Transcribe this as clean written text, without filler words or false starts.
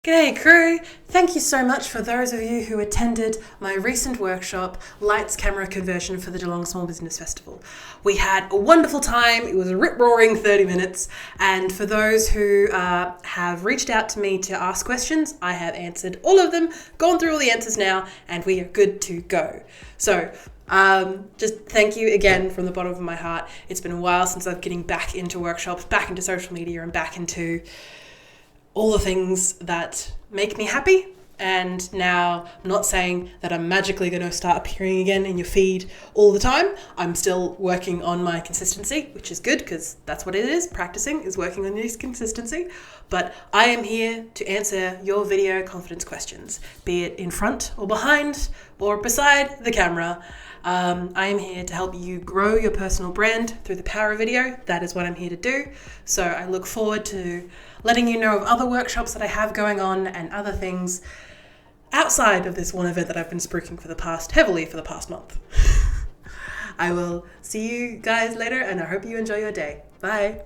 G'day crew! Thank you so much for those of you who attended my recent workshop, Lights Camera Conversion for the Geelong Small Business Festival. We had a wonderful time, it was a rip-roaring 30 minutes, and for those who have reached out to me to ask questions, I have answered all of them, gone through all the answers now, and we are good to go. So, just thank you again from the bottom of my heart. It's been a while since I've getting back into workshops, back into social media, and back into all the things that make me happy. And now I'm not saying that I'm magically going to start appearing again in your feed all the time. I'm still working on my consistency, which is good because that's what it is. Practicing is working on this consistency. But I am here to answer your video confidence questions, be it in front or behind or beside the camera. I am here to help you grow your personal brand through the power of video. That is what I'm here to do. So I look forward to letting you know of other workshops that I have going on and other things outside of this one event that I've been spruiking heavily for the past month. I will see you guys later, and I hope you enjoy your day. Bye.